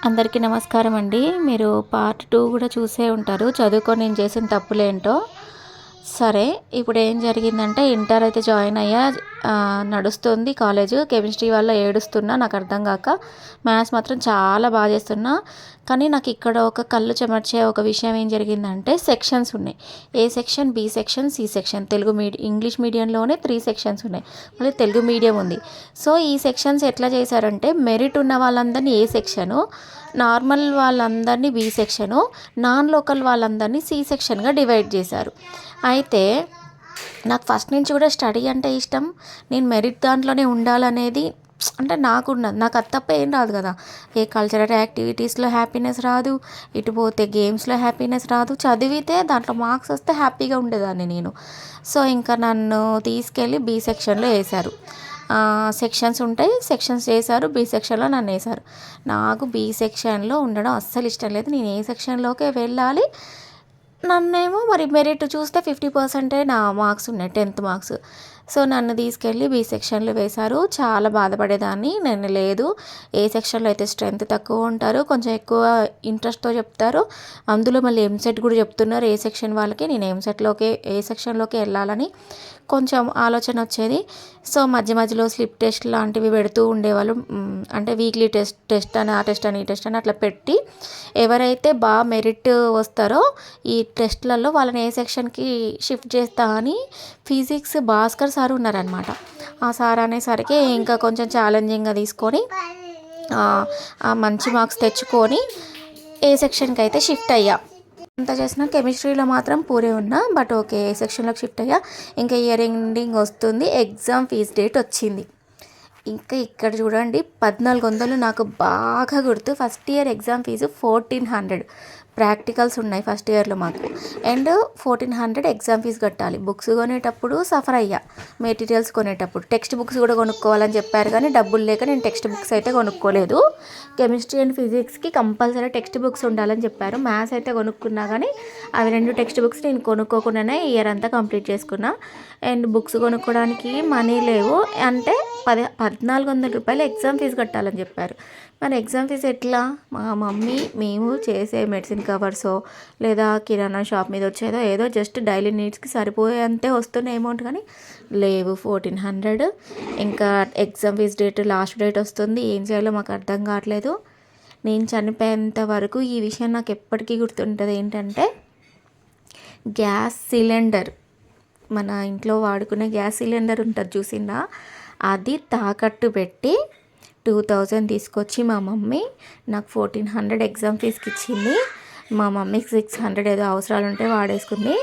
అందరికీ నమస్కారం అండి. మీరు పార్ట్ 2 కూడా చూసే ఉంటారు. చదువుకొని నేను చేసిన తప్పులేంటో. సరే, ఇప్పుడు ఏం జరిగిందంటే ఇంటర్ అయితే జాయిన్ అయ్యా. నడుస్తుంది కాలేజు. కెమిస్ట్రీ వల్ల ఏడుస్తున్నా నాకు అర్థం కాక. మ్యాథ్స్ మాత్రం చాలా బాగా చేస్తున్నా. కానీ నాకు ఇక్కడ ఒక కళ్ళు చెమర్చే ఒక విషయం ఏం జరిగిందంటే సెక్షన్స్ ఉన్నాయి. A section, B section, C section. English మీడియంలోనే 3 సెక్షన్స్ ఉన్నాయి. మళ్ళీ తెలుగు మీడియం ఉంది. సో ఈ సెక్షన్స్ ఎట్లా చేశారంటే మెరిట్ ఉన్న వాళ్ళందరినీ ఏ సెక్షను, నార్మల్ వాళ్ళందరినీ బి సెక్షను, నాన్ లోకల్ వాళ్ళందరినీ సి సెక్షన్గా డివైడ్ చేశారు. అయితే నాకు ఫస్ట్ నుంచి కూడా స్టడీ అంటే ఇష్టం. నేను మెరిట్ దాంట్లోనే ఉండాలనేది అంటే నాకున్నది. నాకు అది తప్ప ఏం రాదు కదా. ఏ కల్చరల్ యాక్టివిటీస్లో హ్యాపీనెస్ రాదు, ఇటు పోతే గేమ్స్లో హ్యాపీనెస్ రాదు. చదివితే దాంట్లో మార్క్స్ వస్తే హ్యాపీగా ఉండేదాన్ని నేను. సో ఇంకా నన్ను తీసుకెళ్ళి బి సెక్షన్లో వేశారు. సెక్షన్స్ ఉంటాయి, సెక్షన్స్ చేశారు. బి సెక్షన్లో నన్ను వేశారు. నాకు బి సెక్షన్లో ఉండడం అస్సలు ఇష్టం లేదు. నేను ఏ సెక్షన్లోకే వెళ్ళాలి. నన్నేమో మరి మెరిట్ చూస్తే 50% నా మార్క్స్ ఉన్నాయి, 10th మార్క్స్. సో నన్ను తీసుకెళ్ళి బి సెక్షన్లో వేశారు. చాలా బాధపడేదాన్ని. నేను లేదు, ఏ సెక్షన్లో అయితే స్ట్రెంత్ తక్కువ ఉంటారు, కొంచెం ఎక్కువ ఇంట్రెస్ట్తో చెప్తారు. అందులో మళ్ళీ ఎంసెట్ కూడా చెప్తున్నారు ఏ సెక్షన్ వాళ్ళకి. నేను ఏ సెక్షన్లోకి వెళ్ళాలని కొంచెం ఆలోచన వచ్చేది. సో మధ్య మధ్యలో స్లిప్ టెస్ట్ లాంటివి పెడుతూ ఉండేవాళ్ళు. అంటే వీక్లీ టెస్ట్ అని, ఆ టెస్ట్ అని, ఈ టెస్ట్ అని అట్లా పెట్టి ఎవరైతే బాగా మెరిట్ వస్తారో ఈ టెస్ట్లలో వాళ్ళని ఏ సెక్షన్కి షిఫ్ట్ చేస్తా అని ఫిజిక్స్ భాస్కర్ సార్ ఉన్నారనమాట. ఆ సార్ అనేసరికి ఇంకా కొంచెం ఛాలెంజింగ్గా తీసుకొని మంచి మార్క్స్ తెచ్చుకొని ఏ సెక్షన్కి అయితే షిఫ్ట్ అయ్యా. అంత చేసిన కెమిస్ట్రీలో మాత్రం పూరే ఉన్నా. బట్ ఓకే, ఏ సెక్షన్లోకి షిఫ్ట్ అయ్యా. ఇంకా ఇయర్ ఎండింగ్ వస్తుంది, ఎగ్జామ్ ఫీజ్ డేట్ వచ్చింది. ఇంకా ఇక్కడ చూడండి 1400 నాకు బాగా గుర్తు. First year exam fee 1400. Practicals ఉన్నాయి ఫస్ట్ ఇయర్లో మాకు. అండ్ 1400 ఎగ్జామ్ ఫీజు కట్టాలి. బుక్స్ కొనేటప్పుడు సఫర్ అయ్యా. మెటీరియల్స్ కొనేటప్పుడు టెక్స్ట్ బుక్స్ కూడా కొనుక్కోవాలని చెప్పారు, కానీ డబ్బులు లేక నేను టెక్స్ట్ బుక్స్ అయితే కొనుక్కోలేదు. కెమిస్ట్రీ అండ్ ఫిజిక్స్కి కంపల్సరీ టెక్స్ట్ బుక్స్ ఉండాలని చెప్పారు. మ్యాథ్స్ అయితే కొనుక్కున్నా, కానీ అవి 2 టెక్స్ట్ బుక్స్ నేను కొనుక్కోకుండానే ఇయర్ అంతా కంప్లీట్ చేసుకున్నా. అండ్ బుక్స్ కొనుక్కోవడానికి మనీ లేవు. అంటే 1400 రూపాయలు ఎగ్జామ్ ఫీజు కట్టాలని చెప్పారు. మరి ఎగ్జామ్ ఫీజు ఎట్లా? మా మమ్మీ మేము చేసే మెడిసిన్ కవర్సో లేదా కిరాణా షాప్ మీద వచ్చేదో ఏదో జస్ట్ డైలీ నీడ్స్కి సరిపోయేంతే వస్తున్న అమౌంట్, కానీ లేవు 1400. ఇంకా exam fee date, last date వస్తుంది. ఏం చేయాలో మాకు అర్థం కావట్లేదు. నేను చనిపోయేంత వరకు ఈ విషయం నాకు ఎప్పటికీ గుర్తుంటుంది. ఏంటంటే గ్యాస్ సిలిండర్, మన ఇంట్లో వాడుకునే గ్యాస్ సిలిండర్ ఉంటుంది చూసిందా, అది తాకట్టు పెట్టి 2000 తీసుకొచ్చి మా మమ్మీ నాకు 1400 ఎగ్జామ్ ఫీజుకి ఇచ్చింది. మా మమ్మీకి 600 ఏదో అవసరాలు ఉంటే వాడేసుకుంది.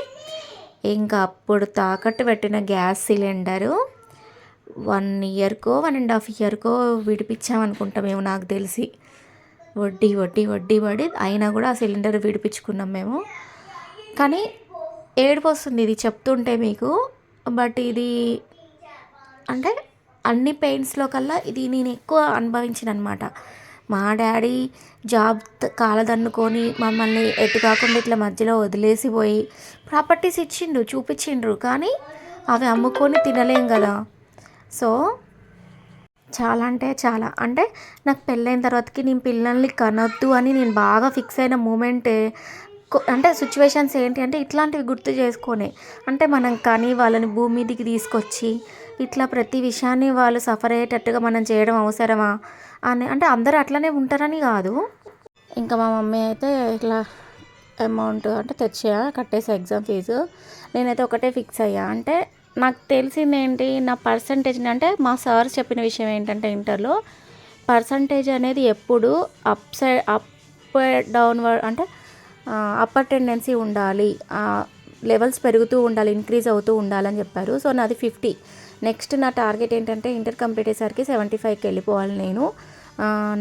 ఇంకా అప్పుడు తాకట్టు పెట్టిన గ్యాస్ సిలిండరు 1 ఇయర్కో 1.5 ఇయర్కో విడిపించామనుకుంటాం మేము, నాకు తెలిసి. వడ్డీ వడ్డీ వడ్డీ పడి అయినా కూడా ఆ సిలిండర్ విడిపించుకున్నాం మేము. కానీ ఏడుపు వస్తుంది ఇది చెప్తుంటే మీకు. బట్ ఇది అంటే అన్ని పెయిన్స్లో కల్లా ఇది నేను ఎక్కువ అనుభవించిన అనమాట. మా డాడీ జాబ్ కాలదన్నుకొని మమ్మల్ని ఎటు కాకుండా ఇట్లా మధ్యలో వదిలేసిపోయి ప్రాపర్టీస్ ఇచ్చిండ్రు, చూపించిండ్రు, కానీ అవి అమ్ముకొని తినలేం కదా. సో చాలా అంటే చాలా, అంటే నాకు పెళ్ళైన తర్వాతకి నేను పిల్లల్ని కనొద్దు అని నేను బాగా ఫిక్స్ అయిన మూమెంటే. అంటే సిచ్యువేషన్స్ ఏంటి అంటే ఇట్లాంటివి గుర్తు చేసుకొని, అంటే మనం కానీ వాళ్ళని భూమి మీదకి తీసుకొచ్చి ఇట్లా ప్రతి విషయాన్ని వాళ్ళు సఫర్ అయ్యేటట్టుగా మనం చేయడం అవసరమా అని. అంటే అందరూ అట్లనే ఉంటారని కాదు. ఇంకా మా మమ్మీ అయితే ఇట్లా అమౌంట్ అంటే కట్టేసా ఎగ్జామ్ ఫీజు. నేనైతే ఒకటే ఫిక్స్ అయ్యా. అంటే నాకు తెలిసింది ఏంటి, నా పర్సంటేజ్ని, అంటే మా సార్ చెప్పిన విషయం ఏంటంటే ఇంటర్లో పర్సంటేజ్ అనేది ఎప్పుడు అప్ డౌన్వర్డ్, అంటే అప్పర్ టెండెన్సీ ఉండాలి, లెవెల్స్ పెరుగుతూ ఉండాలి, ఇంక్రీజ్ అవుతూ ఉండాలని చెప్పారు. సో నాది 50. నెక్స్ట్ నా టార్గెట్ ఏంటంటే ఇంటర్ కంప్లీట్ అయ్యేసరికి 75కి వెళ్ళిపోవాలి నేను.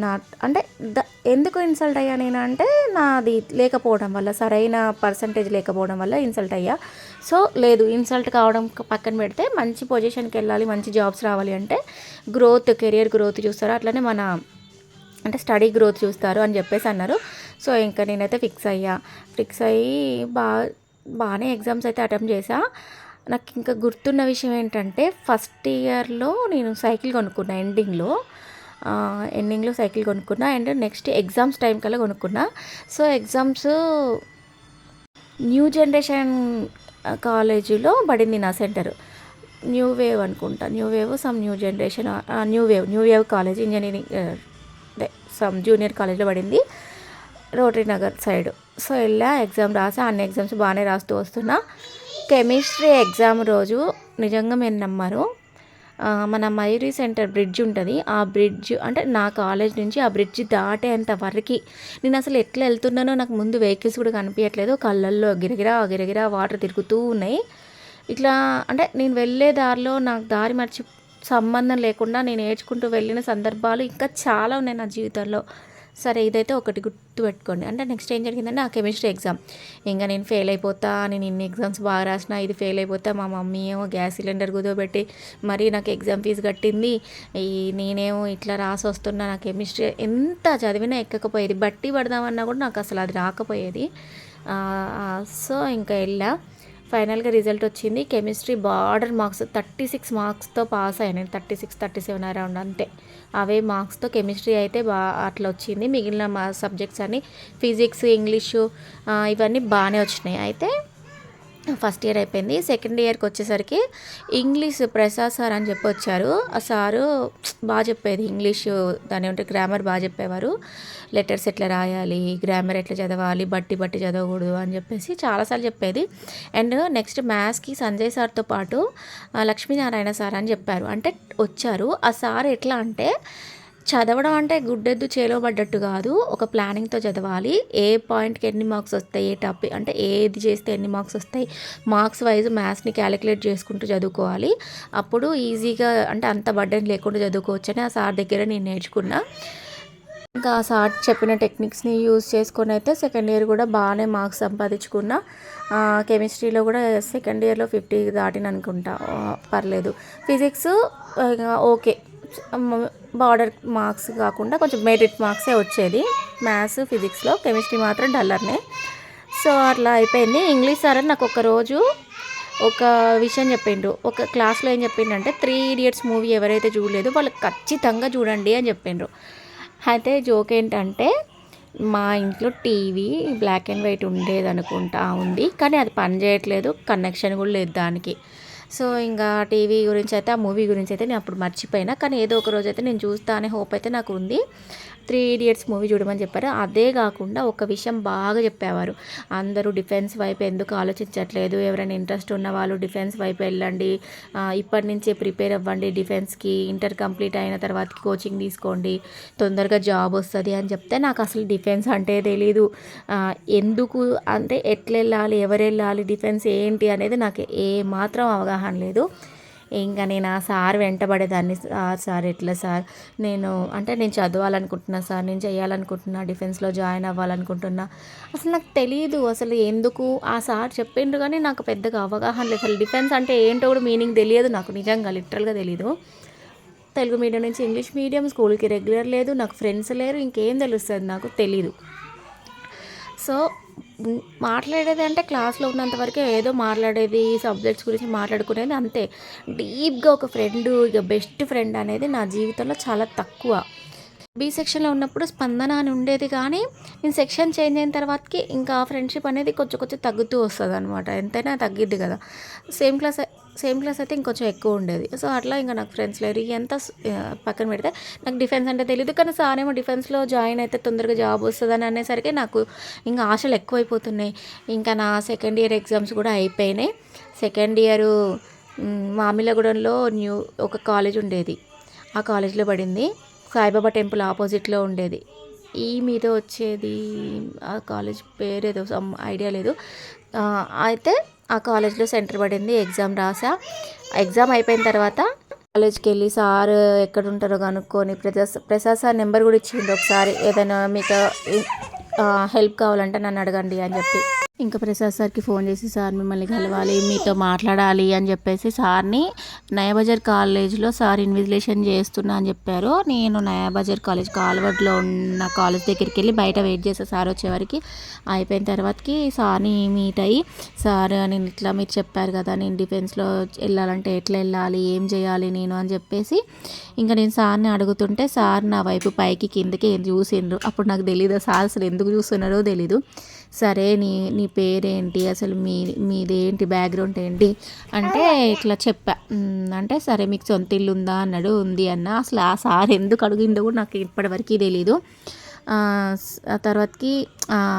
నా అంటే ఎందుకు ఇన్సల్ట్ అయ్యా నేను అంటే నాది లేకపోవడం వల్ల, సరైన పర్సంటేజ్ లేకపోవడం వల్ల ఇన్సల్ట్ అయ్యా. సో లేదు, ఇన్సల్ట్ కావడం పక్కన పెడితే మంచి పొజిషన్కి వెళ్ళాలి, మంచి జాబ్స్ రావాలి అంటే కెరియర్ గ్రోత్ చూస్తారు, అట్లనే మన అంటే స్టడీ గ్రోత్ చూస్తారు అని చెప్పేసి అన్నారు. సో ఇంకా నేనైతే ఫిక్స్ అయ్యి బాగానే ఎగ్జామ్స్ అయితే అటెంప్ట్ చేశా. నాకు ఇంకా గుర్తున్న విషయం ఏంటంటే ఫస్ట్ ఇయర్లో నేను సైకిల్ కొనుక్కున్నా ఎండింగ్లో. ఎండింగ్లో సైకిల్ కొనుక్కున్నా. అండ్ నెక్స్ట్ ఎగ్జామ్స్ టైం కల్లా కొనుక్కున్నా. సో ఎగ్జామ్స్ న్యూ జనరేషన్ కాలేజీలో పడింది నా సెంటర్. న్యూ వేవ్ అనుకుంటా, new wave some new generation, new wave college engineering some junior కాలేజ్లో పడింది, రోటరీ నగర్ సైడ్. సో వెళ్ళా, ఎగ్జామ్ రాసా. అన్ని ఎగ్జామ్స్ బాగానే రాస్తూ వస్తున్నా. కెమిస్ట్రీ ఎగ్జామ్ రోజు నిజంగా మీరు నమ్మరు, మన మయూరి సెంటర్ బ్రిడ్జ్ ఉంటుంది, ఆ బ్రిడ్జ్ అంటే నా కాలేజ్ నుంచి ఆ బ్రిడ్జ్ దాటేంత వరకు నేను అసలు ఎట్లా వెళ్తున్నానో నాకు ముందు వెహికల్స్ కూడా కనిపించట్లేదు. కళ్ళల్లో గిరగిరా గిరగిరా వాటర్ తిరుగుతూ ఉన్నాయి. ఇట్లా అంటే నేను వెళ్ళే దారిలో నాకు దారి మర్చి సంబంధం లేకుండా నేను ఏడ్చుకుంటూ వెళ్ళిన సందర్భాలు ఇంకా చాలా ఉన్నాయి నా జీవితంలో. సరే ఇదైతే ఒకటి గుర్తు పెట్టుకోండి. అంటే నెక్స్ట్ ఏం జరిగిందంటే ఆ కెమిస్ట్రీ ఎగ్జామ్, ఇంకా నేను ఫెయిల్ అయిపోతా, నేను ఇన్ని ఎగ్జామ్స్ బాగా రాసిన, ఇది ఫెయిల్ అయిపోతా, మా మమ్మీ ఏమో గ్యాస్ సిలిండర్ కుదోబెట్టి మరీ నాకు ఎగ్జామ్ ఫీజు కట్టింది, నేనేమో ఇట్లా రాసి వస్తున్నా, నా కెమిస్ట్రీ ఎంత చదివినా ఎక్కకపోయేది, బట్టి పడదామన్నా కూడా నాకు అసలు అది రాకపోయేది. సో ఇంకా వెళ్ళా. ఫైనల్గా రిజల్ట్ వచ్చింది. కెమిస్ట్రీ బార్డర్ మార్క్స్ 36 మార్క్స్తో పాస్ అయ్యాను నేను, 37 అరౌండ్ అంతే. అవే మార్క్స్తో కెమిస్ట్రీ అయితే అట్లా వచ్చింది. మిగిలిన మా సబ్జెక్ట్స్ అన్నీ ఫిజిక్స్, ఇంగ్లీషు ఇవన్నీ బాగానే వచ్చినాయి. అయితే ఫస్ట్ ఇయర్ అయిపోయింది. సెకండ్ ఇయర్కి వచ్చేసరికి ఇంగ్లీష్ ప్రసాద్ సార్ అని చెప్పి వచ్చారు. ఆ సారు బాగా చెప్పేది ఇంగ్లీషు, దాని ఉంటే గ్రామర్ బాగా చెప్పేవారు. లెటర్స్ ఎట్లా రాయాలి, గ్రామర్ ఎట్లా చదవాలి, బట్టి చదవకూడదు అని చెప్పేసి చాలాసార్లు చెప్పేది. అండ్ నెక్స్ట్ మ్యాథ్స్కి సంజయ్ సార్తో పాటు లక్ష్మీనారాయణ సార్ అని చెప్పారు, అంటే వచ్చారు. ఆ సార్ ఎట్లా అంటే చదవడం అంటే గుడ్డెద్దు చేలో పడ్డట్టు కాదు, ఒక ప్లానింగ్తో చదవాలి. ఏ పాయింట్కి ఎన్ని మార్క్స్ వస్తాయి, ఏ టాపిక్ అంటే ఏది చేస్తే ఎన్ని మార్క్స్ వస్తాయి, మార్క్స్ వైజ్ మ్యాథ్స్ని క్యాలిక్యులేట్ చేసుకుంటూ చదువుకోవాలి. అప్పుడు ఈజీగా అంటే అంత బర్డెన్ లేకుండా చదువుకోవచ్చని ఆ సార్ దగ్గర నేను నేర్చుకున్నా. ఇంకా ఆ సార్ చెప్పిన టెక్నిక్స్ని యూజ్ చేసుకొని అయితే సెకండ్ ఇయర్ కూడా బాగానే మార్క్స్ సంపాదించుకున్నా. కెమిస్ట్రీలో కూడా సెకండ్ ఇయర్లో 50 దాటిన అనుకుంటా, పర్లేదు. ఫిజిక్స్ ఓకే, బార్డర్ మార్క్స్ కాకుండా కొంచెం మెరిట్ మార్క్సే వచ్చేది మ్యాథ్స్ ఫిజిక్స్లో. కెమిస్ట్రీ మాత్రం డల్లర్నే. సో అట్లా అయిపోయింది. ఇంగ్లీష్ సార్ నాకు ఒకరోజు ఒక విషయం చెప్పిండు. ఒక క్లాస్లో ఏం చెప్పిండంటే 3 Idiots మూవీ ఎవరైతే చూడలేదో వాళ్ళు ఖచ్చితంగా చూడండి అని చెప్పిండ్రు. అయితే జోక్ ఏంటంటే మా ఇంట్లో టీవీ బ్లాక్ అండ్ వైట్ ఉండేది అనుకుంటా, ఉంది, కానీ అది పని చేయట్లేదు, కనెక్షన్ కూడా లేదు దానికి. సో ఇంకా టీవీ గురించి అయితే, ఆ మూవీ గురించి అయితే నేను అప్పుడు మర్చిపోయినా, కానీ ఏదో ఒక రోజు అయితే నేను చూస్తా అనే హోప్ అయితే నాకు ఉంది. 3 Idiots మూవీ చూడమని చెప్పారు. అదే కాకుండా ఒక విషయం బాగా చెప్పేవారు, అందరూ డిఫెన్స్ వైపు ఎందుకు ఆలోచించట్లేదు, ఎవరైనా ఇంట్రెస్ట్ ఉన్న వాళ్ళు డిఫెన్స్ వైపు వెళ్ళండి, ఇప్పటి నుంచే ప్రిపేర్ అవ్వండి డిఫెన్స్కి, ఇంటర్ కంప్లీట్ అయిన తర్వాత కోచింగ్ తీసుకోండి, తొందరగా జాబ్ వస్తుంది అని చెప్తే నాకు అసలు డిఫెన్స్ అంటే తెలీదు, ఎందుకు అంటే ఎట్లా వెళ్ళాలి, ఎవరు వెళ్ళాలి, డిఫెన్స్ ఏంటి అనేది నాకు ఏమాత్రం అవగాహన లేదు. ఇంకా నేను ఆ సార్ వెంటబడేదాన్ని, సార్ ఎట్లా సార్, నేను చదవాలనుకుంటున్నా సార్, నేను చేయాలనుకుంటున్నా, డిఫెన్స్లో జాయిన్ అవ్వాలనుకుంటున్నా, అసలు నాకు తెలియదు అసలు ఎందుకు. ఆ సార్ చెప్పిండ్రు కానీ నాకు పెద్దగా అవగాహన లేదు. అసలు డిఫెన్స్ అంటే ఏంటో కూడా మీనింగ్ తెలియదు నాకు, నిజంగా లిటరల్గా తెలీదు. తెలుగు మీడియం నుంచి ఇంగ్లీష్ మీడియం, స్కూల్కి రెగ్యులర్ లేదు, నాకు ఫ్రెండ్స్ లేరు, ఇంకేం తెలుస్తుంది నాకు తెలీదు. సో మాట్లాడేది అంటే క్లాస్లో ఉన్నంత వరకే ఏదో మాట్లాడేది, సబ్జెక్ట్స్ గురించి మాట్లాడుకునేది అంతే. డీప్గా ఒక ఫ్రెండ్, ఇక బెస్ట్ ఫ్రెండ్ అనేది నా జీవితంలో చాలా తక్కువ. బీ సెక్షన్లో ఉన్నప్పుడు స్పందన అని ఉండేది, కానీ నేను సెక్షన్ చేంజ్ అయిన తర్వాతకి ఇంకా ఫ్రెండ్షిప్ అనేది కొంచెం తగ్గుతూ వస్తుంది అనమాట, ఎంతైనా తగ్గిద్ది కదా. సేమ్ క్లాస్ అయితే ఇంకొంచెం ఎక్కువ ఉండేది. సో అట్లా ఇంకా నాకు ఫ్రెండ్స్ లేరు. ఎంత పక్కన పెడితే నాకు డిఫెన్స్ అంటే తెలియదు, కానీ సార్ ఏమో డిఫెన్స్లో జాయిన్ అయితే తొందరగా జాబ్ వస్తుందని అనేసరికి నాకు ఇంకా ఆశలు ఎక్కువైపోతున్నాయి. ఇంకా నా సెకండ్ ఇయర్ ఎగ్జామ్స్ కూడా అయిపోయినాయి. సెకండ్ ఇయర్ మామిళ్ళగూడెంలో ఒక కాలేజ్ ఉండేది, ఆ కాలేజ్లో పడింది. సాయిబాబా టెంపుల్ ఆపోజిట్లో ఉండేది. ఈ మీద వచ్చేది ఆ కాలేజ్ పేరేదో సమ్ ఐడియా లేదు. అయితే ఆ కాలేజ్లో సెంటర్ పడింది. ఎగ్జామ్ రాసా. ఎగ్జామ్ అయిపోయిన తర్వాత కాలేజ్కి వెళ్ళి సార్ ఎక్కడ ఉంటారో కనుక్కొని ప్రసాద్ సార్ నెంబర్ కూడా ఇచ్చిండు. ఒకసారి ఏదైనా మీకు హెల్ప్ కావాలంటే నన్ను అడగండి అని చెప్పి. ఇంకా ప్రసాద్ సార్కి ఫోన్ చేసి సార్ మిమ్మల్ని కలవాలి మీతో మాట్లాడాలి అని చెప్పేసి సార్ని నయాబజార్ కాలేజ్లో సార్ ఇన్విజిలేషన్ చేస్తున్నా అని చెప్పారు. నేను నయాబజార్ కాలేజ్ కాల్వర్డ్లో ఉన్న కాలేజ్ దగ్గరికి వెళ్ళి బయట వెయిట్ చేసే సార్ వచ్చేవరకు. అయిపోయిన తర్వాతకి సార్ని మీట్ అయ్యి సార్ నేను ఇట్లా మీరు చెప్పారు కదా నేను డిఫెన్స్లో వెళ్ళాలంటే ఎట్లా వెళ్ళాలి ఏం చేయాలి నేను అని చెప్పేసి ఇంకా నేను సార్ని అడుగుతుంటే సార్ నా వైపు పైకి కిందకి చూసిండ్రు. అప్పుడు నాకు తెలీదు సార్ అసలు ఎందుకు చూస్తున్నారో తెలీదు. సరే నీ పేరేంటి అసలు మీదేంటి బ్యాక్గ్రౌండ్ ఏంటి అంటే ఇట్లా చెప్పా. అంటే సరే మీకు సొంత ఇల్లు ఉందా అన్నాడు. ఉంది అన్న. అసలు ఆ సార్ ఎందుకు అడిగిండో కూడా నాకు ఇప్పటివరకు తెలీదు. ఆ తర్వాతకి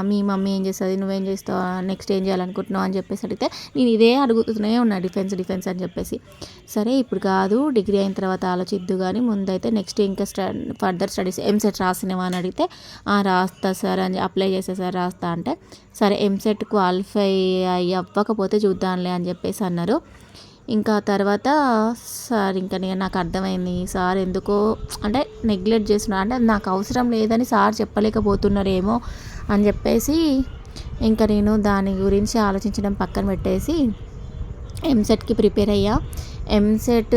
మీ మమ్మీ ఏం చేస్తుంది నువ్వేం చేస్తావు నెక్స్ట్ ఏం చేయాలనుకుంటున్నావు అని చెప్పేసి అడిగితే నేను ఇదే అడుగుతూనే ఉన్నా డిఫెన్స్ అని చెప్పేసి. సరే ఇప్పుడు కాదు డిగ్రీ అయిన తర్వాత ఆలోచిద్దు కానీ ముందైతే నెక్స్ట్ ఇంకా ఫర్దర్ స్టడీస్ ఎంసెట్ రాసినవా అని అడిగితే రాస్తా సార్ అని అప్లై చేసే సార్ రాస్తా అంటే సరే ఎంసెట్ క్వాలిఫై అవ్వకపోతే చూద్దాంలే అని చెప్పేసి అన్నారు. ఇంకా తర్వాత సార్ ఇంకా నాకు అర్థమైంది సార్ ఎందుకో అంటే నెగ్లెక్ట్ చేస్తున్నారు అంటే నాకు అవసరం లేదని సార్ చెప్పలేకపోతున్నారేమో అని చెప్పేసి ఇంకా నేను దాని గురించి ఆలోచించడం పక్కన పెట్టేసి ఎంసెట్కి ప్రిపేర్ అయ్యా. ఎంసెట్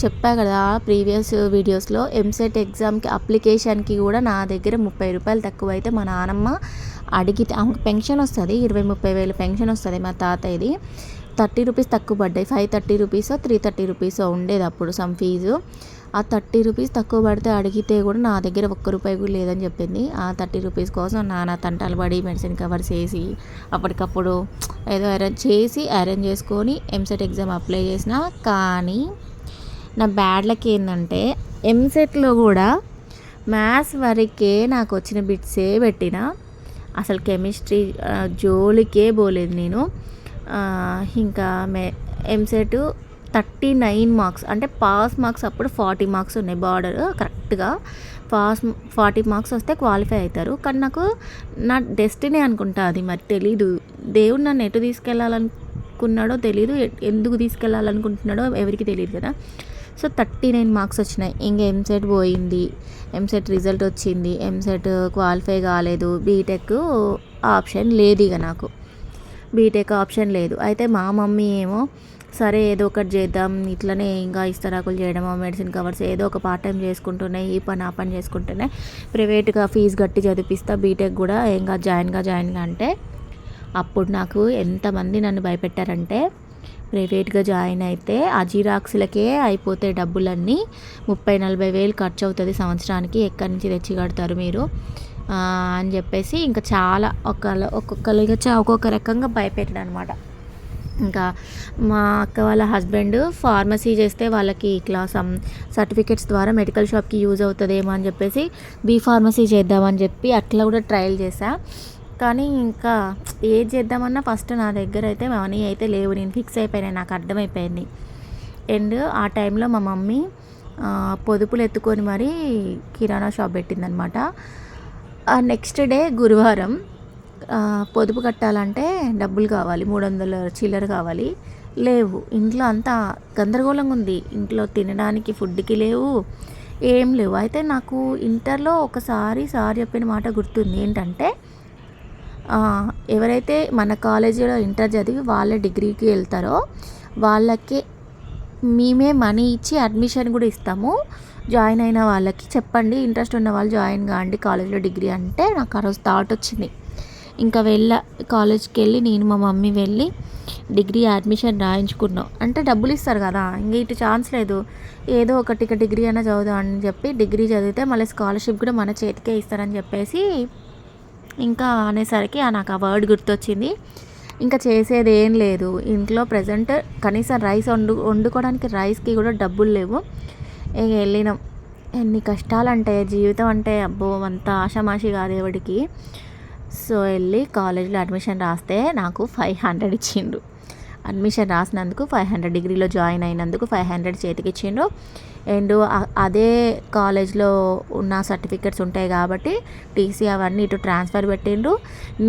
చెప్పా కదా ప్రీవియస్ వీడియోస్లో ఎంసెట్ ఎగ్జామ్కి అప్లికేషన్కి కూడా నా దగ్గర 30 రూపాయలు తక్కువ అయితే మా నాన్నమ్మ అడిగితే ఆమెకు పెన్షన్ వస్తుంది 20-30 వేలు పెన్షన్ వస్తుంది మా తాతయ్యది. 30 రూపీస్ తక్కువ పడ్డాయి. 530 రూపీసో 330 రూపీసో ఉండేది అప్పుడు సమ్ ఫీజు. ఆ 30 రూపీస్ తక్కువ పడితే అడిగితే కూడా నా దగ్గర 1 రూపాయి కూడా లేదని చెప్పింది. ఆ 30 రూపీస్ కోసం నాన్న తంటాలు పడి మెడిసిన్ కవర్స్ వేసి అప్పటికప్పుడు ఏదో అరేంజ్ చేసుకొని ఎంసెట్ ఎగ్జామ్ అప్లై చేసిన. కానీ నా బ్యాడ్ లక్ ఏంటంటే ఎంసెట్లో కూడా మ్యాథ్స్ వరకే నాకు వచ్చిన బిట్సే పెట్టిన. అసలు కెమిస్ట్రీ జోలికే పోలేదు నేను. ఇంకా ఎంసెట్ 39 మార్క్స్ అంటే పాస్ మార్క్స్ అప్పుడు 40 మార్క్స్ ఉన్నాయి బార్డర్ కరెక్ట్గా. 40 మార్క్స్ వస్తే క్వాలిఫై అవుతారు. కానీ నాకు నా డెస్టినీ అనుకుంటా అది మరి తెలీదు. దేవుడు నన్ను ఎటు తీసుకెళ్ళాలనుకున్నాడో తెలీదు, ఎందుకు తీసుకెళ్ళాలనుకుంటున్నాడో ఎవరికి తెలియదు కదా. సో 39 మార్క్స్ వచ్చినాయి. ఇంకా ఎంసెట్ పోయింది. ఎంసెట్ రిజల్ట్ వచ్చింది. ఎంసెట్ క్వాలిఫై కాలేదు. బీటెక్ ఆప్షన్ లేదు. ఇక నాకు బీటెక్ ఆప్షన్ లేదు. అయితే మా మమ్మీ ఏమో సరే ఏదో ఒకటి చేద్దాం ఇట్లనే ఇంకా ఇస్తరాకులు చేయడమో మెడిసిన్ కవర్స్ ఏదో ఒక పార్ట్ టైం చేసుకుంటున్నాయి ఈ పని ఆ పని చేసుకుంటున్నాయి ప్రైవేట్గా ఫీజు కట్టి చదివిస్తా బీటెక్ కూడా ఇంకా జాయిన్గా అంటే అప్పుడు నాకు ఎంతమంది నన్ను భయపెట్టారంటే ప్రైవేట్గా జాయిన్ అయితే అజీరాక్స్లకే అయిపోతాయి డబ్బులన్నీ 30-40 వేలు ఖర్చు అవుతుంది సంవత్సరానికి ఎక్కడి నుంచి తెచ్చి కడతారు మీరు అని చెప్పేసి ఇంకా చాలా ఒక్కొక్కరిగా ఒక్కొక్క రకంగా భయపెట్టడం అనమాట. ఇంకా మా అక్క వాళ్ళ హస్బెండ్ ఫార్మసీ చేస్తే వాళ్ళకి ఇట్లా సర్టిఫికెట్స్ ద్వారా మెడికల్ షాప్కి యూజ్ అవుతుందేమో అని చెప్పేసి ఫార్మసీ చేద్దామని చెప్పి అట్లా కూడా ట్రయల్ చేశా. కానీ ఇంకా ఏది చేద్దామన్నా ఫస్ట్ నా దగ్గర అయితే మనీ అయితే లేవు. నేను ఫిక్స్ అయిపోయినాయి, నాకు అర్థమైపోయింది. అండ్ ఆ టైంలో మా మమ్మీ పొదుపులు ఎత్తుకొని మరీ కిరాణా షాప్ పెట్టిందనమాట. నెక్స్ట్ డే గురువారం పొదుపు కట్టాలంటే డబ్బులు కావాలి, 300 చిల్లర కావాలి. లేవు, ఇంట్లో అంతా గందరగోళంగా ఉంది. ఇంట్లో తినడానికి ఫుడ్కి లేవు, ఏం లేవు. అయితే నాకు ఇంటర్లో ఒకసారి సార్ చెప్పిన మాట గుర్తుంది. ఏంటంటే ఎవరైతే మన కాలేజీలో ఇంటర్ చదివి వాళ్ళ డిగ్రీకి వెళ్తారో వాళ్ళకి మేమే మనీ ఇచ్చి అడ్మిషన్ కూడా ఇస్తాము. జాయిన్ అయిన వాళ్ళకి చెప్పండి, ఇంట్రెస్ట్ ఉన్న వాళ్ళు జాయిన్ కాండి కాలేజ్లో డిగ్రీ అంటే నాకు ఆ రోజు థాట్ వచ్చింది. ఇంకా కాలేజ్కి వెళ్ళి నేను మా మమ్మీ వెళ్ళి డిగ్రీ అడ్మిషన్ రాయించుకున్నాం. అంటే డబ్బులు ఇస్తారు కదా, ఇంక ఇటు ఛాన్స్ లేదు, ఏదో ఒకటి డిగ్రీ అయినా చదువుదాం అని చెప్పి డిగ్రీ చదివితే మళ్ళీ స్కాలర్షిప్ కూడా మన చేతికే ఇస్తారని చెప్పేసి ఇంకా అనేసరికి నాకు ఆ వర్డ్ గుర్తొచ్చింది. ఇంకా చేసేది ఏం లేదు, ఇంట్లో ప్రజెంట్ కనీసం రైస్ వండుకోవడానికి రైస్కి కూడా డబ్బులు లేవు. ఇక వెళ్ళినాం. ఎన్ని కష్టాలంటే జీవితం అంటే అబ్బో అంత ఆషామాషి కాదు ఎవడికి. సో వెళ్ళి కాలేజ్లో అడ్మిషన్ రాస్తే నాకు 500 ఇచ్చిండ్రు. అడ్మిషన్ రాసినందుకు 500, డిగ్రీలో జాయిన్ అయినందుకు 500 చేతికి ఇచ్చిండ్రు. అండ్ అదే కాలేజ్లో ఉన్న సర్టిఫికెట్స్ ఉంటాయి కాబట్టి టీసీ అవన్నీ ఇటు ట్రాన్స్ఫర్ పెట్టిండ్రు.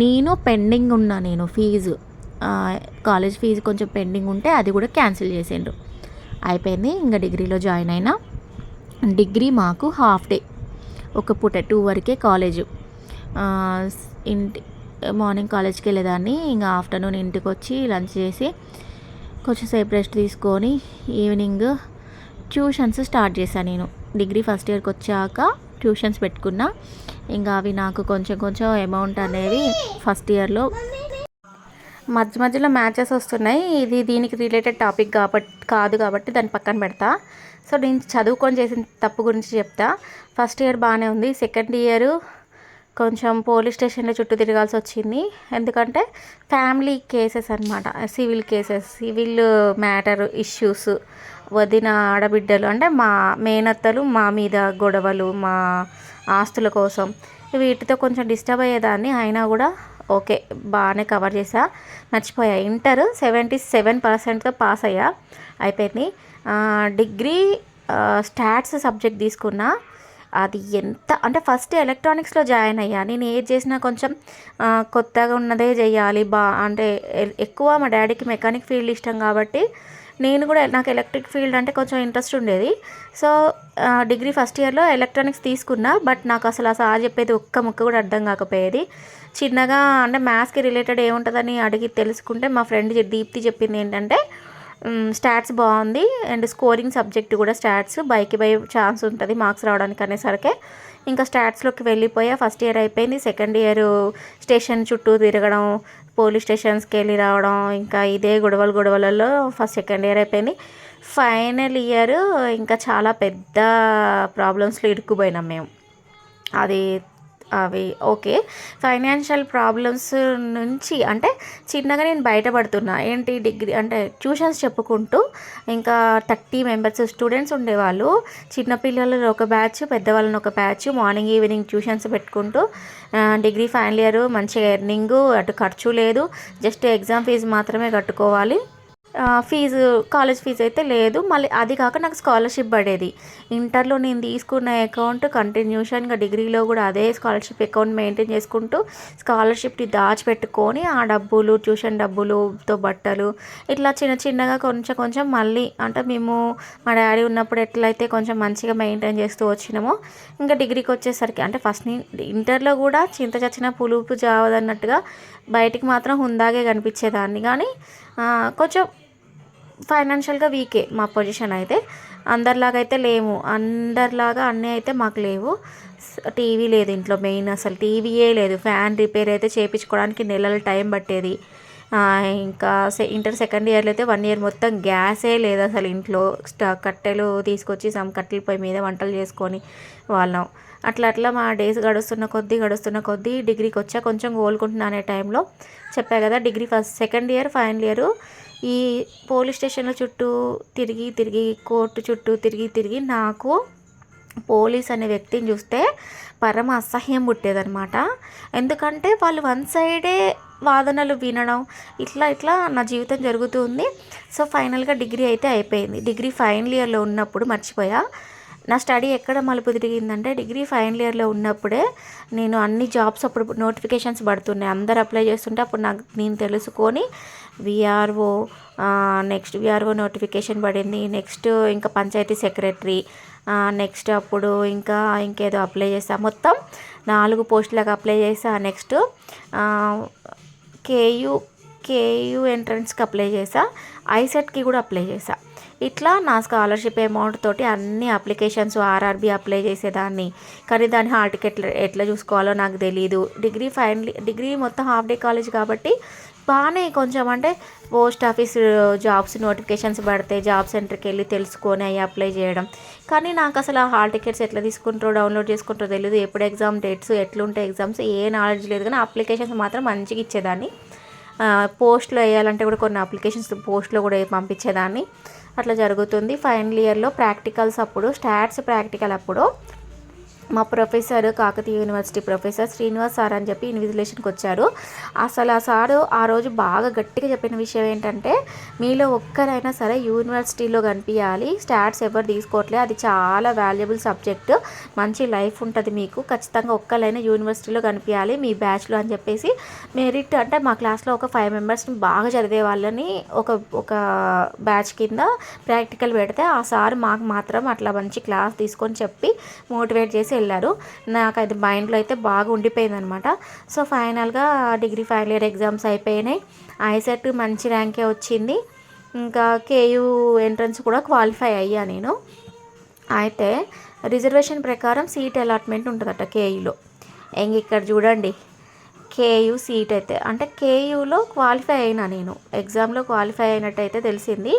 నేను పెండింగ్ ఉన్నా, ఫీజు కాలేజ్ ఫీజు కొంచెం పెండింగ్ ఉంటే అది కూడా క్యాన్సిల్ చేసిండ్రు. అయిపోయింది. ఇంకా డిగ్రీలో జాయిన్ అయినా. డిగ్రీ మాకు హాఫ్ డే, ఒక పూట 2 వరకే కాలేజు. మార్నింగ్ కాలేజ్కి వెళ్ళేదాన్ని. ఇంకా ఆఫ్టర్నూన్ ఇంటికి వచ్చి లంచ్ చేసి కొంచెం సేపు రెస్ట్ తీసుకొని ఈవినింగ్ ట్యూషన్స్ స్టార్ట్ చేశాను. నేను డిగ్రీ ఫస్ట్ ఇయర్కి వచ్చాక ట్యూషన్స్ పెట్టుకున్నా. ఇంకా అవి నాకు కొంచెం కొంచెం అమౌంట్ అనేవి ఫస్ట్ ఇయర్లో మధ్య మధ్యలో మ్యాచెస్ వస్తున్నాయి. ఇది దీనికి రిలేటెడ్ టాపిక్ కాదు కాబట్టి దాన్ని పక్కన పెడతా. సో నేను చదువుకొని చేసిన తప్పు గురించి చెప్తా. ఫస్ట్ ఇయర్ బాగానే ఉంది. సెకండ్ ఇయర్ కొంచెం పోలీస్ స్టేషన్లో చుట్టూ తిరగాల్సి వచ్చింది. ఎందుకంటే ఫ్యామిలీ కేసెస్ అనమాట, civil cases, civil matter issues, వదిన ఆడబిడ్డలు అంటే మా మేనత్తలు మా మీద గొడవలు, మా ఆస్తుల కోసం, వీటితో కొంచెం డిస్టర్బ్ అయ్యేదాన్ని. అయినా కూడా ఓకే బాగానే కవర్ చేసా. మర్చిపోయా, ఇంటర్ 77%తో పాస్ అయ్యా, అయిపోయింది. డిగ్రీ స్టాట్స్ సబ్జెక్ట్ తీసుకున్నా. అది ఎంత అంటే ఫస్ట్ ఎలక్ట్రానిక్స్లో జాయిన్ అయ్యా. నేను ఏది చేసినా కొంచెం కొత్తగా ఉన్నదే చేయాలి, అంటే ఎక్కువ మా డాడీకి మెకానిక్ ఫీల్డ్ ఇష్టం కాబట్టి నేను కూడా నాకు ఎలక్ట్రిక్ ఫీల్డ్ అంటే కొంచెం ఇంట్రెస్ట్ ఉండేది. సో డిగ్రీ ఫస్ట్ ఇయర్లో ఎలక్ట్రానిక్స్ తీసుకున్నా. బట్ నాకు అసలు ఆ సార్ చెప్పేది ఒక్క ముక్క కూడా అర్థం కాకపోయేది. చిన్నగా అంటే మ్యాథ్స్కి రిలేటెడ్ ఏముంటుందని అడిగి తెలుసుకుంటే మా ఫ్రెండ్ దీప్తి చెప్పింది ఏంటంటే స్టాట్స్ బాగుంది అండ్ స్కోరింగ్ సబ్జెక్ట్ కూడా స్టాట్స్, బైకి బై ఛాన్స్ ఉంటుంది మార్క్స్ రావడానికి అనేసరికి ఇంకా స్టాట్స్లోకి వెళ్ళిపోయా. ఫస్ట్ ఇయర్ అయిపోయింది. సెకండ్ ఇయర్ స్టేషన్ చుట్టూ తిరగడం, పోలీస్ స్టేషన్స్కి వెళ్ళి రావడం, ఇంకా ఇదే గొడవలలో సెకండ్ ఇయర్ అయిపోయింది. ఫైనల్ ఇయర్ ఇంకా చాలా పెద్ద ప్రాబ్లమ్స్లో ఇరుక్కుపోయినాం మేము. అవి ఓకే, ఫైనాన్షియల్ ప్రాబ్లమ్స్ నుంచి అంటే చిన్నగా నేను బయటపడుతున్నా. ఏంటి డిగ్రీ అంటే ట్యూషన్స్ చెప్పుకుంటూ ఇంకా 30 మెంబర్స్ స్టూడెంట్స్ ఉండేవాళ్ళు. చిన్నపిల్లలు ఒక బ్యాచ్, పెద్దవాళ్ళని ఒక బ్యాచ్, మార్నింగ్ ఈవినింగ్ ట్యూషన్స్ పెట్టుకుంటూ డిగ్రీ ఫైనల్ ఇయర్ మంచిగా ఎర్నింగ్, అటు ఖర్చు లేదు, జస్ట్ ఎగ్జామ్ ఫీజు మాత్రమే కట్టుకోవాలి. కాలేజ్ ఫీజు అయితే లేదు. మళ్ళీ అది కాక నాకు స్కాలర్షిప్ పడేది. ఇంటర్లో నేను తీసుకున్న అకౌంట్ కంటిన్యూషన్గా డిగ్రీలో కూడా అదే స్కాలర్షిప్ అకౌంట్ మెయింటైన్ చేసుకుంటూ స్కాలర్షిప్ని దాచిపెట్టుకొని ఆ డబ్బులు, ట్యూషన్ డబ్బులుతో బట్టలు, ఇట్లా చిన్న చిన్నగా కొంచెం కొంచెం మళ్ళీ అంటే మేము మా డాడీ ఉన్నప్పుడు ఎట్లయితే కొంచెం మంచిగా మెయింటైన్ చేస్తూ వచ్చినామో ఇంకా డిగ్రీకి వచ్చేసరికి అంటే ఫస్ట్ ఇంటర్లో కూడా చింత చచ్చిన పులుపు జావదన్నట్టుగా బయటికి మాత్రం హుందాగే కనిపించేదాన్ని. కానీ కొంచెం ఫైనాన్షియల్గా వీకే మా పొజిషన్ అయితే. అందరిలాగా అయితే లేము, అందరిలాగా అన్నీ అయితే మాకు లేవు. టీవీ లేదు ఇంట్లో, మెయిన్ అసలు టీవీయే లేదు. ఫ్యాన్ రిపేర్ అయితే చేయించుకోవడానికి నెలల టైం పట్టేది. ఇంకా ఇంటర్ సెకండ్ ఇయర్లో అయితే 1 ఇయర్ మొత్తం గ్యాసే లేదు అసలు ఇంట్లో. కట్టెలు తీసుకొచ్చి కట్టెల పొయ్యి మీద వంటలు చేసుకొని వాళ్ళం. అట్లా మా డేస్ గడుస్తున్న కొద్దీ డిగ్రీకి వచ్చా కొంచెం కోలుకుంటున్నా. అనే టైంలో చెప్పా కదా, degree second year final year ఈ పోలీస్ స్టేషన్ల చుట్టూ తిరిగి కోర్టు చుట్టూ తిరిగి నాకు పోలీస్ అనే వ్యక్తిని చూస్తే పరమ అసహ్యం పుట్టేదనమాట. ఎందుకంటే వాళ్ళు వన్ సైడే వాదనలు వినడం, ఇట్లా నా జీవితం జరుగుతుంది. సో ఫైనల్గా డిగ్రీ అయితే అయిపోయింది. డిగ్రీ ఫైనల్ ఇయర్లో ఉన్నప్పుడు మర్చిపోయా, నా స్టడీ ఎక్కడ మలుపు తిరిగిందంటే డిగ్రీ ఫైనల్ ఇయర్లో ఉన్నప్పుడే నేను అన్ని జాబ్స్ అప్పుడు నోటిఫికేషన్స్ పడుతున్నాయి, అందరు అప్లై చేస్తుంటే అప్పుడు నేను తెలుసుకొని విఆర్ఓ విఆర్ఓ నోటిఫికేషన్ పడింది. నెక్స్ట్ ఇంకా పంచాయతీ సెక్రటరీ, నెక్స్ట్ అప్పుడు ఇంకేదో అప్లై చేసా. మొత్తం 4 పోస్టులకు అప్లై చేసా. నెక్స్ట్ కేయూ ఎంట్రన్స్కి అప్లై చేసా, ఐసెట్కి కూడా అప్లై చేసా. ఇట్లా నా స్కాలర్షిప్ అమౌంట్ తోటి అన్ని అప్లికేషన్స్, ఆర్ఆర్బీ అప్లై చేసేదాన్ని. కానీ దాని హాల్ టికెట్ ఎట్లా చూసుకోవాలో నాకు తెలీదు. డిగ్రీ మొత్తం హాఫ్ డే కాలేజ్ కాబట్టి బాగానే కొంచెం అంటే పోస్ట్ ఆఫీస్ జాబ్స్ నోటిఫికేషన్స్ పడితే జాబ్ సెంటర్కి వెళ్ళి తెలుసుకొని అవి అప్లై చేయడం. కానీ నాకు అసలు ఆ హాల్ టికెట్స్ ఎట్లా తీసుకుంటారో డౌన్లోడ్ చేసుకుంటారో తెలియదు. ఎప్పుడు ఎగ్జామ్ డేట్స్, ఎట్లుంటాయి ఎగ్జామ్స్, ఏ నాలెడ్జ్ లేదు. కానీ అప్లికేషన్స్ మాత్రం మంచిగా ఇచ్చేదాన్ని. పోస్ట్లో వేయాలంటే కూడా కొన్ని అప్లికేషన్స్ పోస్ట్లో కూడా పంపించేదాన్ని. అట్లా జరుగుతుంది. ఫైనల్ ఇయర్లో ప్రాక్టికల్స్ అప్పుడు, స్టాట్స్ ప్రాక్టికల్ అప్పుడు మా professor, Kakatiya university professor Srinivas sir అని చెప్పి ఇన్విజిలేషన్కి వచ్చారు. అసలు ఆ సారు ఆ రోజు బాగా గట్టిగా చెప్పిన విషయం ఏంటంటే, మీలో ఒక్కరైనా సరే యూనివర్సిటీలో కనిపించాలి, స్టాట్స్ ఎవరు తీసుకోవట్లేదు, అది చాలా వాల్యుబుల్ సబ్జెక్ట్, మంచి లైఫ్ ఉంటుంది మీకు, ఖచ్చితంగా ఒక్కరైనా యూనివర్సిటీలో కనిపించాలి మీ బ్యాచ్లో అని చెప్పేసి మెరిట్ అంటే మా క్లాస్లో ఒక 5 మెంబర్స్ని బాగా చదివే వాళ్ళని ఒక బ్యాచ్ కింద ప్రాక్టికల్ పెడితే ఆ సార్ మాకు మాత్రం అట్లా మంచి క్లాస్ తీసుకొని చెప్పి మోటివేట్ చేసి వెళ్ళారు. నాకు అది మైండ్లో అయితే బాగా ఉండిపోయిందనమాట. సో ఫైనల్గా డిగ్రీ ఫైనల్ ఇయర్ ఎగ్జామ్స్ అయిపోయినాయి. ఐసెట్ మంచి ర్యాంకే వచ్చింది. ఇంకా కేయూ ఎంట్రన్స్ కూడా క్వాలిఫై అయ్యా నేను. అయితే రిజర్వేషన్ ప్రకారం సీట్ అలాట్మెంట్ ఉంటుందట కేయూలో. ఇక్కడ చూడండి, కేయూ సీట్ అయితే అంటే కేయూలో క్వాలిఫై అయినా నేను ఎగ్జామ్లో క్వాలిఫై అయినట్టయితే తెలిసింది.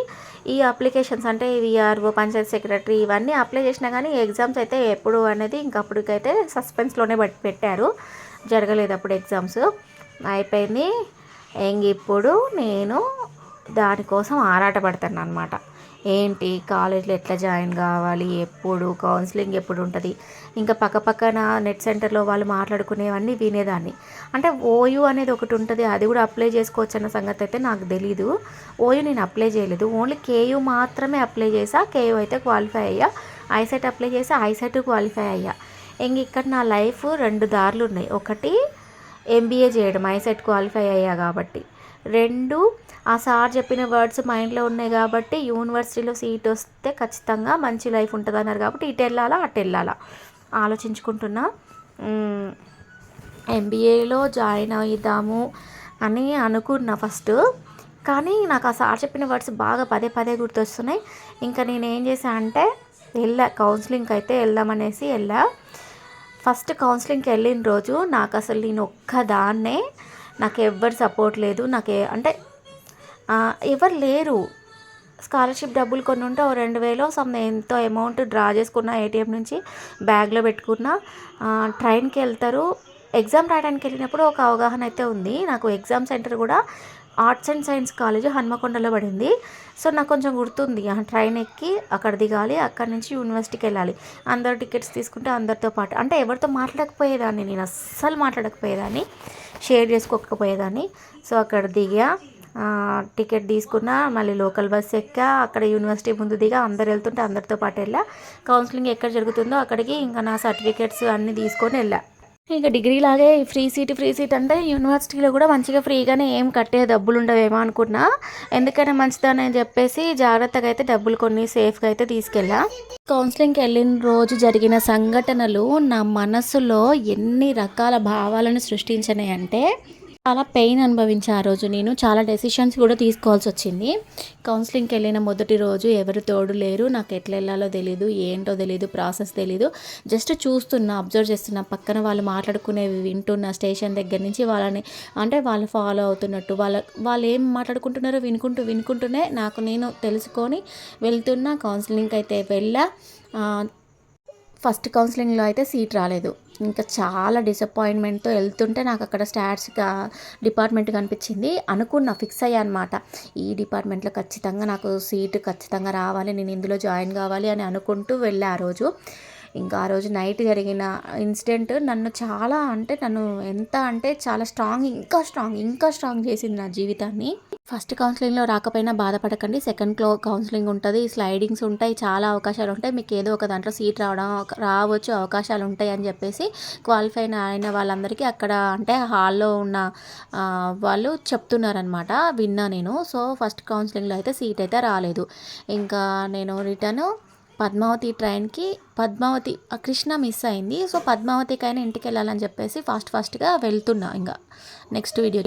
ఈ అప్లికేషన్స్ అంటే విఆర్ఓ, పంచాయత్ సెక్రటరీ ఇవన్నీ అప్లై చేసినా కానీ ఎగ్జామ్స్ అయితే ఎప్పుడు అనేది ఇంకప్పటికైతే సస్పెన్స్లోనే పెట్టారు. జరగలేదు అప్పుడు ఎగ్జామ్స్. అయిపోయింది. ఇప్పుడు నేను దానికోసం ఆరాటపడతాను అనమాట. ఏంటి కాలేజ్లో ఎట్లా జాయిన్ కావాలి, ఎప్పుడు కౌన్సిలింగ్ ఎప్పుడు ఉంటుంది, ఇంకా పక్కన నెట్ సెంటర్లో వాళ్ళు మాట్లాడుకునేవన్నీ వినేదాన్ని. అంటే ఓయూ అనేది ఒకటి ఉంటుంది, అది కూడా అప్లై చేసుకోవచ్చు అన్న సంగతి అయితే నాకు తెలీదు. ఓయూ నేను అప్లై చేయలేదు, ఓన్లీ కేయూ మాత్రమే అప్లై చేసా. కేయూ అయితే క్వాలిఫై అయ్యా. ఐసెట్ అప్లై చేసా, ఐసెట్ క్వాలిఫై అయ్యా. ఇక్కడ నా లైఫ్ 2 దారులు ఉన్నాయి. ఒకటి ఎంబీఏ చేయడం, ఐసెట్ క్వాలిఫై అయ్యా కాబట్టి. 2 ఆ సార్ చెప్పిన వర్డ్స్ మైండ్లో ఉన్నాయి కాబట్టి యూనివర్సిటీలో సీట్ వస్తే ఖచ్చితంగా మంచి లైఫ్ ఉంటుంది అన్నారు కాబట్టి ఇటు వెళ్ళాలా అటు వెళ్ళాలా ఆలోచించుకుంటున్నా. ఎంబీఏలో జాయిన్ అవుదాము అని అనుకున్నా ఫస్ట్. కానీ నాకు ఆ సార్ చెప్పిన వర్డ్స్ బాగా పదే గుర్తొస్తున్నాయి. ఇంకా నేను ఏం చేశా అంటే కౌన్సిలింగ్కి అయితే వెళ్దామనేసి వెళ్ళా. ఫస్ట్ కౌన్సిలింగ్కి వెళ్ళిన రోజు నాకు అసలు నేను ఒక్కదాన్నే, నాకు ఎవ్వరు సపోర్ట్ లేదు, అంటే ఎవరు లేరు. స్కాలర్షిప్ డబ్బులు కొన్ని ఉంటే 2,000 ఎంతో అమౌంట్ డ్రా చేసుకున్న ఏటీఎం నుంచి బ్యాగ్లో పెట్టుకున్నా. ట్రైన్కి వెళ్తారు. ఎగ్జామ్ రాయడానికి వెళ్ళినప్పుడు ఒక అవగాహన అయితే ఉంది నాకు. ఎగ్జామ్ సెంటర్ కూడా ఆర్ట్స్ అండ్ సైన్స్ కాలేజ్ హన్మకొండలో పడింది. సో నాకు కొంచెం గుర్తుంది. ట్రైన్ ఎక్కి అక్కడ దిగాలి, అక్కడి నుంచి యూనివర్సిటీకి వెళ్ళాలి. అందరు టికెట్స్ తీసుకుంటే అందరితో పాటు, అంటే ఎవరితో మాట్లాడకపోయేదాన్ని, నేను అస్సలు మాట్లాడకపోయేదాన్ని, షేర్ చేసుకోకపోయేదాన్ని. సో అక్కడ దిగా, టికెట్ తీసుకున్నా, మళ్ళీ లోకల్ బస్ ఎక్కా, అక్కడ యూనివర్సిటీ ముందు దిగా, అందరు వెళ్తుంటే అందరితో పాటు వెళ్ళా. కౌన్సిలింగ్ ఎక్కడ జరుగుతుందో అక్కడికి ఇంకా నా సర్టిఫికేట్స్ అన్నీ తీసుకొని వెళ్ళా. ఇంకా డిగ్రీ లాగే ఫ్రీ సీట్ అంటే యూనివర్సిటీలో కూడా మంచిగా ఫ్రీగానే ఏం కట్టే డబ్బులు ఉండవేమో అనుకున్నా. ఎందుకైనా మంచిదని చెప్పేసి జాగ్రత్తగా అయితే డబ్బులు కొన్ని సేఫ్గా అయితే తీసుకెళ్ళా. కౌన్సిలింగ్కి వెళ్ళిన రోజు జరిగిన సంఘటనలు నా మనసులో ఎన్ని రకాల భావాలను సృష్టించినాయి అంటే చాలా పెయిన్ అనుభవించా ఆ రోజు. నేను చాలా డెసిషన్స్ కూడా తీసుకోవాల్సి వచ్చింది. కౌన్సిలింగ్కి వెళ్ళిన మొదటి రోజు ఎవరు తోడు లేరు, నాకు ఎట్లా వెళ్ళాలో తెలీదు, ఏంటో తెలీదు, ప్రాసెస్ తెలీదు. జస్ట్ చూస్తున్నా, అబ్జర్వ్ చేస్తున్నా, పక్కన వాళ్ళు మాట్లాడుకునేవి వింటున్నా. స్టేషన్ దగ్గర నుంచి వాళ్ళని, అంటే వాళ్ళు ఫాలో అవుతున్నట్టు, వాళ్ళు ఏం మాట్లాడుకుంటున్నారో వినుకుంటూనే నాకు నేను తెలుసుకొని వెళ్తున్నా. కౌన్సిలింగ్కి అయితే వెళ్ళా. ఫస్ట్ కౌన్సిలింగ్లో అయితే సీట్ రాలేదు. ఇంకా చాలా డిసప్పాయింట్మెంట్తో వెళ్తుంటే నాకు అక్కడ స్టాట్స్ డిపార్ట్మెంట్ కనిపించింది. అనుకున్నా, ఫిక్స్ అయ్యా అనమాట, ఈ డిపార్ట్మెంట్లో ఖచ్చితంగా నాకు సీటు ఖచ్చితంగా రావాలి, నేను ఇందులో జాయిన్ కావాలి అని అనుకుంటూ వెళ్ళా ఆ రోజు. ఇంకా ఆ రోజు నైట్ జరిగిన ఇన్సిడెంట్ నన్ను చాలా ఇంకా స్ట్రాంగ్ చేసింది నా జీవితాన్ని. ఫస్ట్ కౌన్సిలింగ్లో రాకపోయినా బాధపడకండి. సెకండ్ కౌన్సిలింగ్ ఉంటుంది, స్లైడింగ్స్ ఉంటాయి, చాలా అవకాశాలు ఉంటాయి. మీకు ఏదో ఒక దాంట్లో సీట్ రావచ్చు, అవకాశాలు ఉంటాయి అని చెప్పేసి క్వాలిఫై అయిన వాళ్ళందరికీ అక్కడ, అంటే హాల్లో ఉన్న వాళ్ళు చెప్తున్నారనమాట, విన్నా నేను. సో ఫస్ట్ కౌన్సిలింగ్లో అయితే సీట్ అయితే రాలేదు. ఇంకా నేను రిటర్న్ పద్మావతి ట్రైన్కి, కృష్ణ మిస్ అయింది. సో పద్మావతికైనా ఇంటికి వెళ్ళాలని చెప్పేసి ఫాస్ట్గా వెళ్తున్నా. ఇంకా నెక్స్ట్ వీడియో